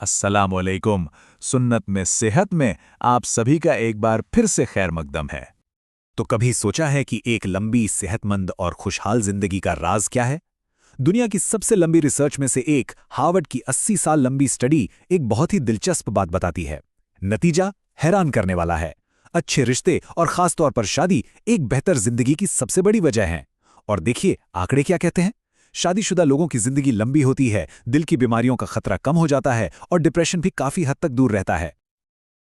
अस्सलाम वालेकुम। सुन्नत में सेहत में आप सभी का एक बार फिर से खैर मकदम है। तो कभी सोचा है कि एक लंबी, सेहतमंद और खुशहाल जिंदगी का राज क्या है? दुनिया की सबसे लंबी रिसर्च में से एक, हार्वर्ड की 80 साल लंबी स्टडी एक बहुत ही दिलचस्प बात बताती है। नतीजा हैरान करने वाला है। अच्छे रिश्ते और खासतौर पर शादी एक बेहतर जिंदगी की सबसे बड़ी वजह है। और देखिए आंकड़े क्या कहते हैं। शादीशुदा लोगों की जिंदगी लंबी होती है, दिल की बीमारियों का खतरा कम हो जाता है और डिप्रेशन भी काफी हद तक दूर रहता है।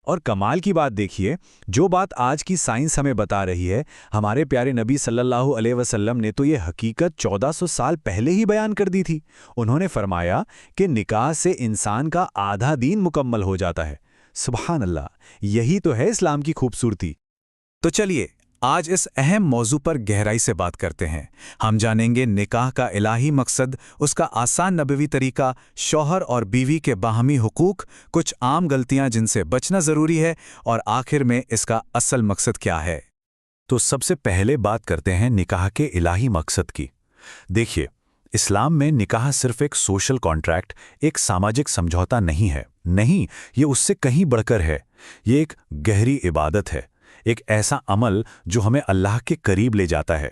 और कमाल की बात देखिए, जो बात आज की साइंस हमें बता रही है, हमारे प्यारे नबी सल्लल्लाहु अलैहि वसल्लम ने तो ये हकीकत 1400 साल पहले ही बयान कर दी थी। उन्होंने फरमाया कि निकाह से इंसान का आधा दीन मुकम्मल हो जाता है। सुभान अल्लाह, यही तो है इस्लाम की खूबसूरती। तो चलिए आज इस अहम मौजू पर गहराई से बात करते हैं। हम जानेंगे निकाह का इलाही मकसद, उसका आसान नबवी तरीका, शौहर और बीवी के बाहमी हुकूक, कुछ आम गलतियां जिनसे बचना ज़रूरी है और आखिर में इसका असल मकसद क्या है। तो सबसे पहले बात करते हैं निकाह के इलाही मकसद की। देखिए, इस्लाम में निकाह सिर्फ एक सोशल कॉन्ट्रैक्ट, एक सामाजिक समझौता नहीं है। नहीं, ये उससे कहीं बढ़कर है। ये एक गहरी इबादत है, एक ऐसा अमल जो हमें अल्लाह के करीब ले जाता है।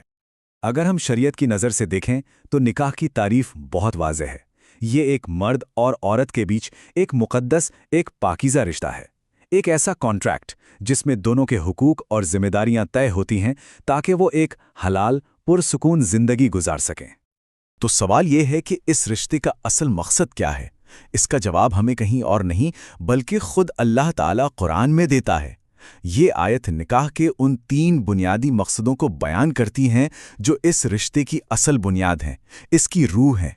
अगर हम शरीयत की नज़र से देखें तो निकाह की तारीफ बहुत वाज़ेह है। ये एक मर्द और औरत के बीच एक मुक़द्दस, एक पाकीज़ा रिश्ता है। एक ऐसा कॉन्ट्रैक्ट जिसमें दोनों के हुकूक और जिम्मेदारियां तय होती हैं ताकि वो एक हलाल, पुरसुकून ज़िंदगी गुजार सकें। तो सवाल ये है कि इस रिश्ते का असल मकसद क्या है? इसका जवाब हमें कहीं और नहीं बल्कि खुद अल्लाह ताला कुरान में देता है। ये आयत निकाह के उन 3 बुनियादी मकसदों को बयान करती हैं जो इस रिश्ते की असल बुनियाद हैं, इसकी रूह हैं।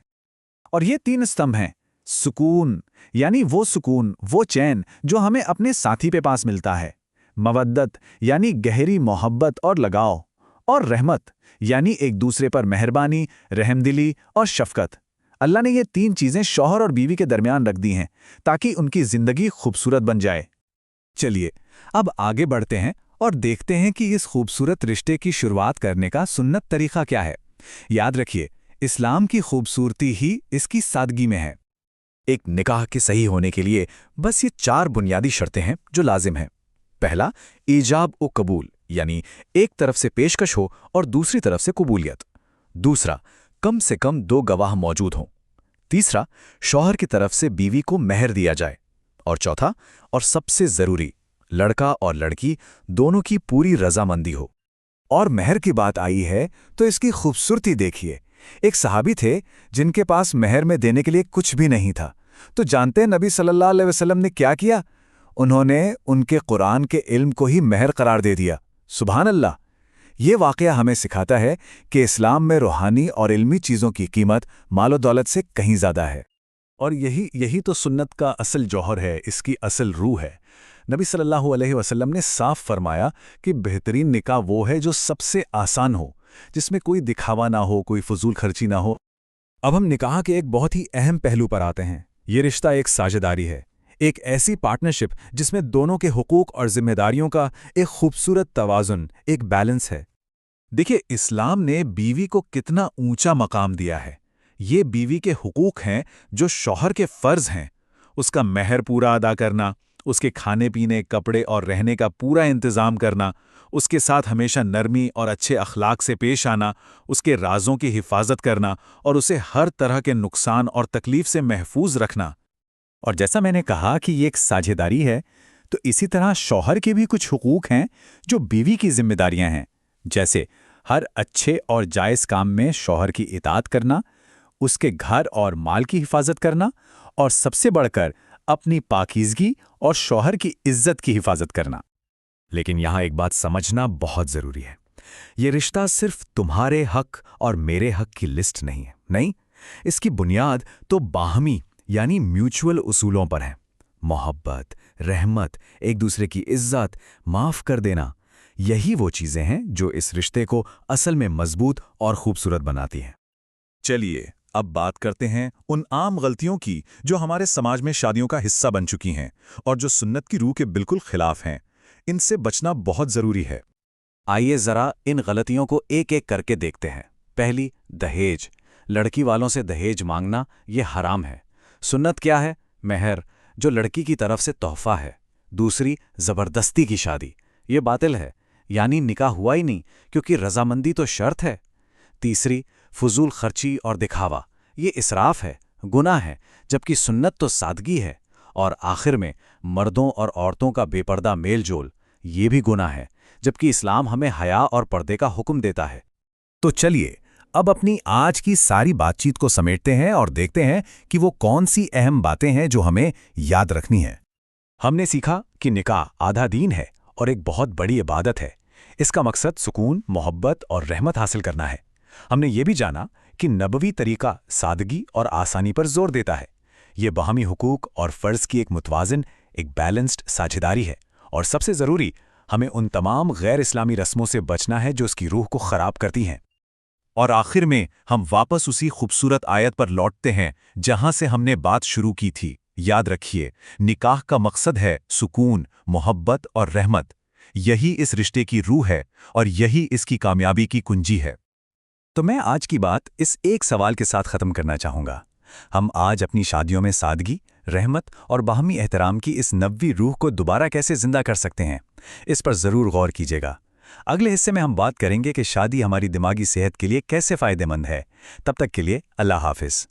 और ये 3 स्तंभ हैं। सुकून, यानी वो सुकून, वो चैन जो हमें अपने साथी पे पास मिलता है। मवद्दत, यानी गहरी मोहब्बत और लगाव। और रहमत, यानी एक दूसरे पर मेहरबानी, रहमदिली और शफकत। अल्लाह ने ये 3 चीज़ें शौहर और बीवी के दरमियान रख दी हैं ताकि उनकी ज़िंदगी खूबसूरत बन जाए। चलिए अब आगे बढ़ते हैं और देखते हैं कि इस खूबसूरत रिश्ते की शुरुआत करने का सुन्नत तरीका क्या है। याद रखिए, इस्लाम की खूबसूरती ही इसकी सादगी में है। एक निकाह के सही होने के लिए बस ये 4 बुनियादी शर्तें हैं जो लाजिम हैं। पहला, ईजाब व कबूल, यानी एक तरफ से पेशकश हो और दूसरी तरफ से कबूलियत। दूसरा, कम से कम 2 गवाह मौजूद हों। तीसरा, शौहर की तरफ से बीवी को मेहर दिया जाए। और चौथा और सबसे ज़रूरी, लड़का और लड़की दोनों की पूरी रजामंदी हो। और मेहर की बात आई है तो इसकी खूबसूरती देखिए। एक सहाबी थे जिनके पास मेहर में देने के लिए कुछ भी नहीं था। तो जानते हैं नबी सल्लल्लाहु अलैहि वसल्लम ने क्या किया? उन्होंने उनके कुरान के इल्म को ही मेहर करार दे दिया। सुभान अल्लाह! ये वाक़या हमें सिखाता है कि इस्लाम में रूहानी और इल्मी चीज़ों की कीमत मालो दौलत से कहीं ज़्यादा है। और यही तो सुन्नत का असल जौहर है, इसकी असल रूह है। नबी सल्लल्लाहु अलैहि वसल्लम ने साफ फरमाया कि बेहतरीन निकाह वो है जो सबसे आसान हो, जिसमें कोई दिखावा ना हो, कोई फजूल खर्ची ना हो। अब हम निकाह के एक बहुत ही अहम पहलू पर आते हैं। ये रिश्ता एक साझेदारी है, एक ऐसी पार्टनरशिप जिसमें दोनों के हुकूक और जिम्मेदारियों का एक खूबसूरत तवाज़ुन, एक बैलेंस है। देखिए, इस्लाम ने बीवी को कितना ऊंचा मकाम दिया है। ये बीवी के हुकूक हैं जो शौहर के फ़र्ज़ हैं। उसका महर पूरा अदा करना, उसके खाने पीने, कपड़े और रहने का पूरा इंतज़ाम करना, उसके साथ हमेशा नरमी और अच्छे अखलाक से पेश आना, उसके राज़ों की हिफाजत करना और उसे हर तरह के नुकसान और तकलीफ़ से महफूज रखना। और जैसा मैंने कहा कि ये एक साझेदारी है, तो इसी तरह शौहर के भी कुछ हुकूक हैं जो बीवी की जिम्मेदारियां हैं। जैसे हर अच्छे और जायज़ काम में शौहर की इताअत करना, उसके घर और माल की हिफाजत करना और सबसे बढ़कर अपनी पाकीज़गी और शौहर की इज्जत की हिफाजत करना। लेकिन यहाँ एक बात समझना बहुत ज़रूरी है। ये रिश्ता सिर्फ तुम्हारे हक और मेरे हक की लिस्ट नहीं है। नहीं, इसकी बुनियाद तो बाहमी यानी म्यूचुअल उसूलों पर है। मोहब्बत, रहमत, एक दूसरे की इज्जत, माफ़ कर देना, यही वो चीज़ें हैं जो इस रिश्ते को असल में मजबूत और खूबसूरत बनाती हैं। चलिए अब बात करते हैं उन आम गलतियों की जो हमारे समाज में शादियों का हिस्सा बन चुकी हैं और जो सुन्नत की रूह के बिल्कुल खिलाफ हैं। इनसे बचना बहुत ज़रूरी है। आइए ज़रा इन गलतियों को एक एक करके देखते हैं। पहली, दहेज। लड़की वालों से दहेज मांगना ये हराम है। सुन्नत क्या है? महर, जो लड़की की तरफ से तोहफा है। दूसरी, ज़बरदस्ती की शादी, ये बातिल है, यानी निकाह हुआ ही नहीं क्योंकि रजामंदी तो शर्त है। तीसरी, फजूल खर्ची और दिखावा, ये इसराफ है, गुनाह है, जबकि सुन्नत तो सादगी है। और आखिर में मर्दों और औरतों का बेपर्दा मेल जोल, ये भी गुनाह है, जबकि इस्लाम हमें हया और पर्दे का हुक्म देता है। तो चलिए अब अपनी आज की सारी बातचीत को समेटते हैं और देखते हैं कि वो कौन सी अहम बातें हैं जो हमें याद रखनी है। हमने सीखा कि निकाह आधा दीन है और एक बहुत बड़ी इबादत है। इसका मकसद सुकून, मोहब्बत और रहमत हासिल करना है। हमने ये भी जाना कि नबवी तरीका सादगी और आसानी पर जोर देता है। ये बाहमी हुकूक और फ़र्ज़ की एक मुतवाज़िन, एक बैलेंस्ड साझेदारी है। और सबसे ज़रूरी, हमें उन तमाम गैर इस्लामी रस्मों से बचना है जो उसकी रूह को ख़राब करती हैं। और आखिर में हम वापस उसी खूबसूरत आयत पर लौटते हैं जहां से हमने बात शुरू की थी। याद रखिए, निकाह का मकसद है सुकून, मोहब्बत और रहमत। यही इस रिश्ते की रूह है और यही इसकी कामयाबी की कुंजी है। तो मैं आज की बात इस एक सवाल के साथ ख़त्म करना चाहूँगा। हम आज अपनी शादियों में सादगी, रहमत और बाहमी एहतराम की इस नबवी रूह को दोबारा कैसे जिंदा कर सकते हैं, इस पर ज़रूर गौर कीजिएगा। अगले हिस्से में हम बात करेंगे कि शादी हमारी दिमागी सेहत के लिए कैसे फ़ायदेमंद है। तब तक के लिए अल्लाह हाफ़िज़।